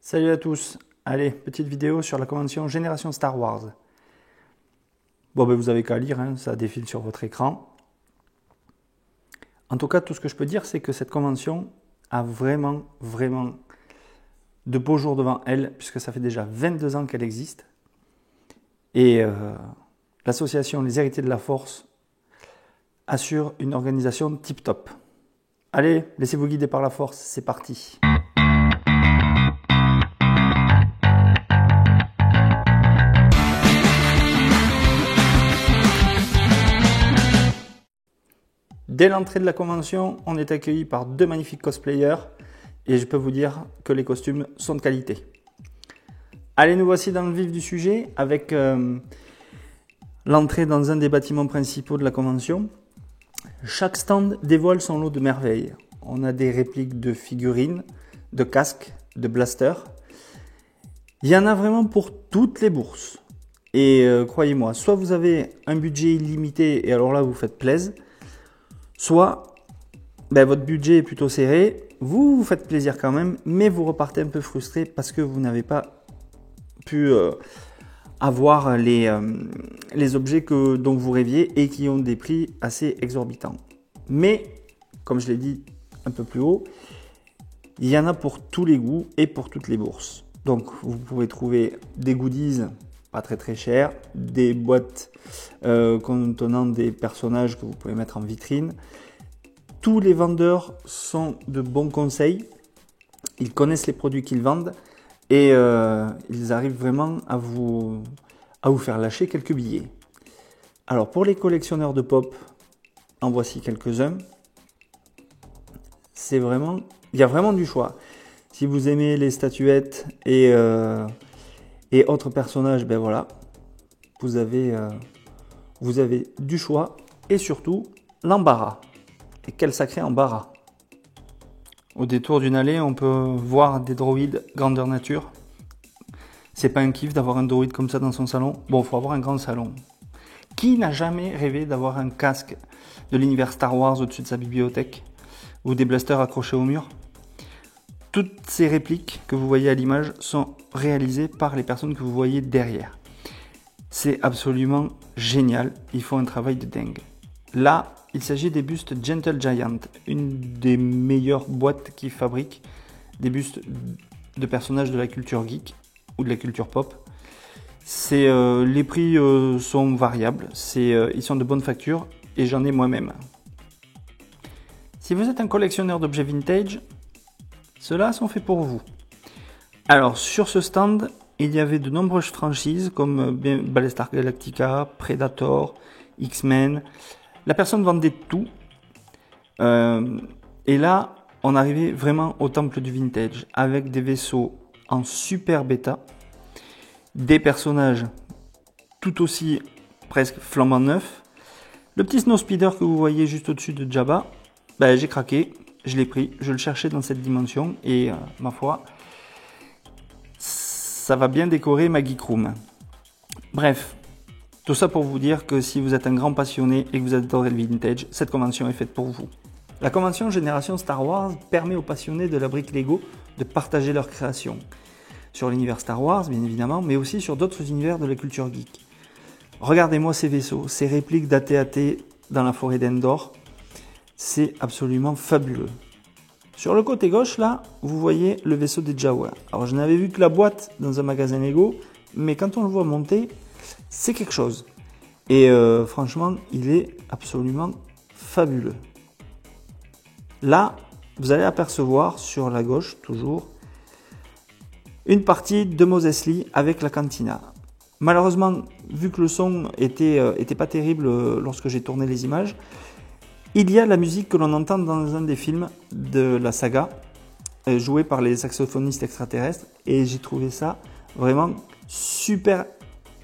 Salut à tous, allez, petite vidéo sur la convention Génération Star Wars. Bon, ben vous avez qu'à lire, hein, ça défile sur votre écran. En tout cas, tout ce que je peux dire, c'est que cette convention a vraiment de beaux jours devant elle, puisque ça fait déjà 22 ans qu'elle existe. Et l'association Les Héritiers de la Force assure une organisation tip-top. Allez, laissez-vous guider par la Force, c'est parti. Dès l'entrée de la convention, on est accueilli par deux magnifiques cosplayers et je peux vous dire que les costumes sont de qualité. Allez, nous voici dans le vif du sujet avec l'entrée dans un des bâtiments principaux de la convention. Chaque stand dévoile son lot de merveilles. On a des répliques de figurines, de casques, de blasters. Il y en a vraiment pour toutes les bourses. Et croyez-moi, soit vous avez un budget illimité et alors là vous faites plaisir, soit votre budget est plutôt serré, vous vous faites plaisir quand même, mais vous repartez un peu frustré parce que vous n'avez pas pu avoir les objets dont vous rêviez et qui ont des prix assez exorbitants. Mais, comme je l'ai dit un peu plus haut, il y en a pour tous les goûts et pour toutes les bourses. Donc vous pouvez trouver des goodies pas très chers, des boîtes contenant des personnages que vous pouvez mettre en vitrine. Tous les vendeurs sont de bons conseils, ils connaissent les produits qu'ils vendent et ils arrivent vraiment à vous faire lâcher quelques billets. Alors pour les collectionneurs de pop, en voici quelques-uns. Il y a vraiment du choix. Si vous aimez les statuettes et autres personnages, ben voilà, vous avez du choix et surtout l'embarras. Et quel sacré embarras! Au détour d'une allée, on peut voir des droïdes grandeur nature. C'est pas un kiff d'avoir un droïde comme ça dans son salon? Bon, il faut avoir un grand salon. Qui n'a jamais rêvé d'avoir un casque de l'univers Star Wars au-dessus de sa bibliothèque? Ou des blasters accrochés au mur? Toutes ces répliques que vous voyez à l'image sont réalisées par les personnes que vous voyez derrière. C'est absolument génial, ils font un travail de dingue. Là, il s'agit des bustes Gentle Giant, une des meilleures boîtes qui fabrique des bustes de personnages de la culture geek ou de la culture pop. Les prix sont variables, ils sont de bonne facture et j'en ai moi-même. Si vous êtes un collectionneur d'objets vintage, ceux-là sont faits pour vous. Alors sur ce stand, il y avait de nombreuses franchises comme Battlestar Galactica, Predator, X-Men. La personne vendait tout. Et là, on arrivait vraiment au temple du vintage avec des vaisseaux en super bêta, des personnages tout aussi presque flambant neufs. Le petit Snowspeeder que vous voyez juste au-dessus de Jabba, j'ai craqué, je l'ai pris, je le cherchais dans cette dimension et ma foi, ça va bien décorer ma geek room. Bref, tout ça pour vous dire que si vous êtes un grand passionné et que vous adorez le vintage, cette convention est faite pour vous. La convention Génération Star Wars permet aux passionnés de la brique Lego de partager leurs créations. Sur l'univers Star Wars, bien évidemment, mais aussi sur d'autres univers de la culture geek. Regardez-moi ces vaisseaux, ces répliques d'AT-AT dans la forêt d'Endor. C'est absolument fabuleux. Sur le côté gauche, là, vous voyez le vaisseau des Jawa. Alors, je n'avais vu que la boîte dans un magasin Lego, mais quand on le voit monter, c'est quelque chose. Et franchement, il est absolument fabuleux. Là, vous allez apercevoir sur la gauche, toujours, une partie de Mos Eisley avec la cantina. Malheureusement, vu que le son était pas terrible lorsque j'ai tourné les images, il y a la musique que l'on entend dans un des films de la saga, jouée par les saxophonistes extraterrestres, et j'ai trouvé ça vraiment super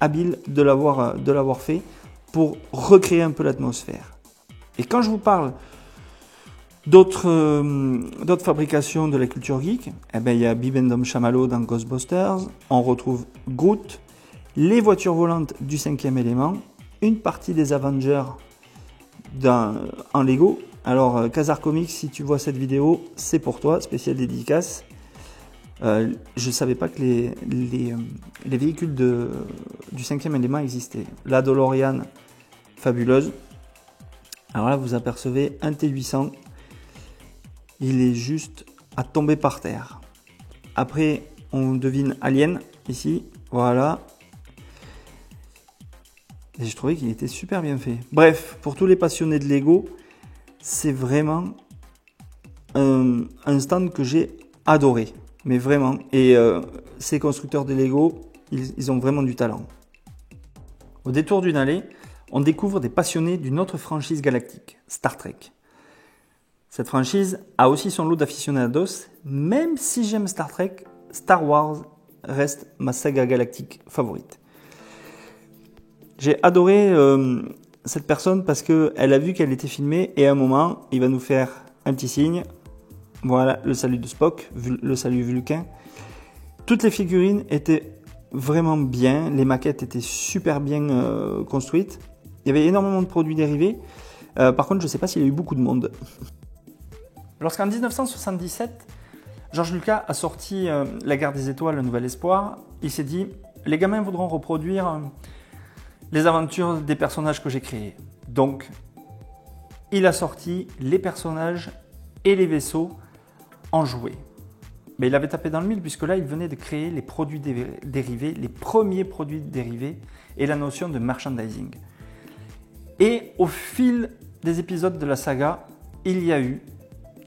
habile de l'avoir fait pour recréer un peu l'atmosphère. Et quand je vous parle d'autres fabrications de la culture geek, il y a Bibendum Chamallow dans Ghostbusters, on retrouve Groot, les voitures volantes du 5e élément, une partie des Avengers en Lego. Alors Khazar Comics, si tu vois cette vidéo, c'est pour toi, spécial dédicace. Je ne savais pas que les véhicules du 5e élément existaient. La DeLorean, fabuleuse. Alors là, vous apercevez un T800. Il est juste à tomber par terre. Après, on devine Alien, ici. Voilà. Et je trouvais qu'il était super bien fait. Bref, pour tous les passionnés de Lego, c'est vraiment un stand que j'ai adoré. Mais vraiment. Et ces constructeurs de Lego, ils ont vraiment du talent. Au détour d'une allée, on découvre des passionnés d'une autre franchise galactique, Star Trek. Cette franchise a aussi son lot d'aficionados, même si j'aime Star Trek, Star Wars reste ma saga galactique favorite. J'ai adoré cette personne parce qu'elle a vu qu'elle était filmée et à un moment, il va nous faire un petit signe. Voilà, le salut de Spock, le salut vulcain. Toutes les figurines étaient vraiment bien, les maquettes étaient super bien construites. Il y avait énormément de produits dérivés. Par contre, je ne sais pas s'il y a eu beaucoup de monde. Lorsqu'en 1977, George Lucas a sorti La Guerre des Étoiles, Le Nouvel Espoir, il s'est dit « Les gamins voudront reproduire les aventures des personnages que j'ai créés. » Donc, il a sorti les personnages et les vaisseaux en jouets. Mais il avait tapé dans le mille puisque là, il venait de créer les produits dérivés, les premiers produits dérivés et la notion de merchandising. Et au fil des épisodes de la saga, il y a eu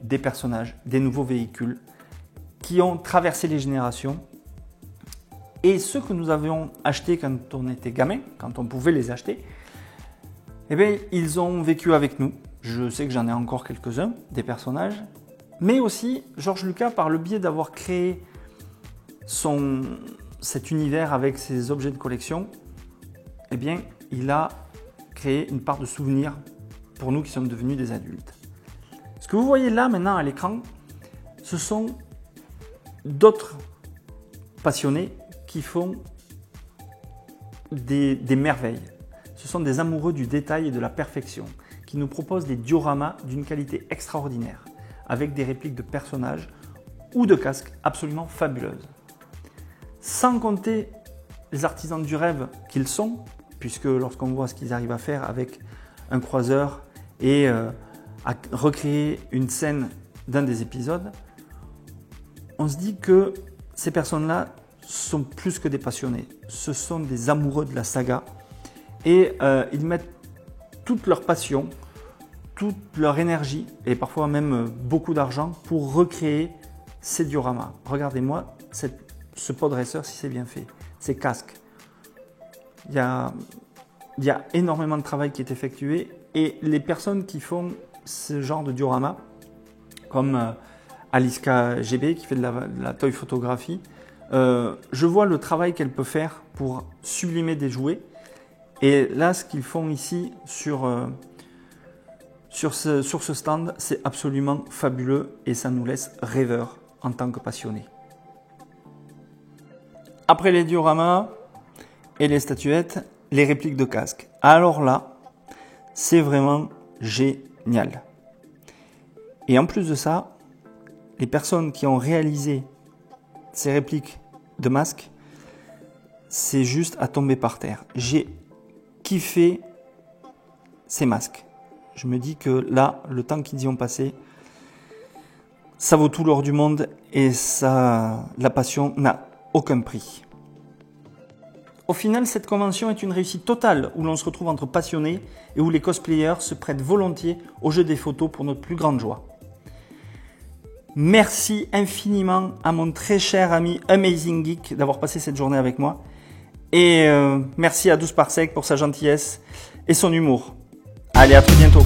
des personnages, des nouveaux véhicules qui ont traversé les générations. Et ceux que nous avions achetés quand on était gamin, quand on pouvait les acheter, eh bien, ils ont vécu avec nous. Je sais que j'en ai encore quelques-uns, des personnages. Mais aussi, George Lucas, par le biais d'avoir créé cet univers avec ses objets de collection, eh bien, il a créé une part de souvenir pour nous qui sommes devenus des adultes. Ce que vous voyez là maintenant à l'écran, ce sont d'autres passionnés qui font des merveilles. Ce sont des amoureux du détail et de la perfection qui nous proposent des dioramas d'une qualité extraordinaire avec des répliques de personnages ou de casques absolument fabuleuses. Sans compter les artisans du rêve qu'ils sont, puisque lorsqu'on voit ce qu'ils arrivent à faire avec un croiseur et à recréer une scène d'un des épisodes, on se dit que ces personnes-là sont plus que des passionnés. Ce sont des amoureux de la saga et ils mettent toute leur passion, toute leur énergie et parfois même beaucoup d'argent pour recréer ces dioramas. Regardez-moi ce podracer si c'est bien fait, ces casques. Il y a énormément de travail qui est effectué et les personnes qui font ce genre de diorama, comme Aliska GB qui fait de la toy photographie, je vois le travail qu'elle peut faire pour sublimer des jouets. Et là, ce qu'ils font ici sur ce stand, c'est absolument fabuleux et ça nous laisse rêveurs en tant que passionnés. Après les dioramas et les statuettes, les répliques de casques. Alors là, c'est vraiment génial. Et en plus de ça, les personnes qui ont réalisé ces répliques de masques, c'est juste à tomber par terre. J'ai kiffé ces masques. Je me dis que là, le temps qu'ils y ont passé, ça vaut tout l'or du monde et ça, la passion n'a aucun prix. Au final, cette convention est une réussite totale où l'on se retrouve entre passionnés et où les cosplayers se prêtent volontiers au jeu des photos pour notre plus grande joie. Merci infiniment à mon très cher ami Amazing Geek d'avoir passé cette journée avec moi. Et merci à 12 Parsec pour sa gentillesse et son humour. Allez, à très bientôt.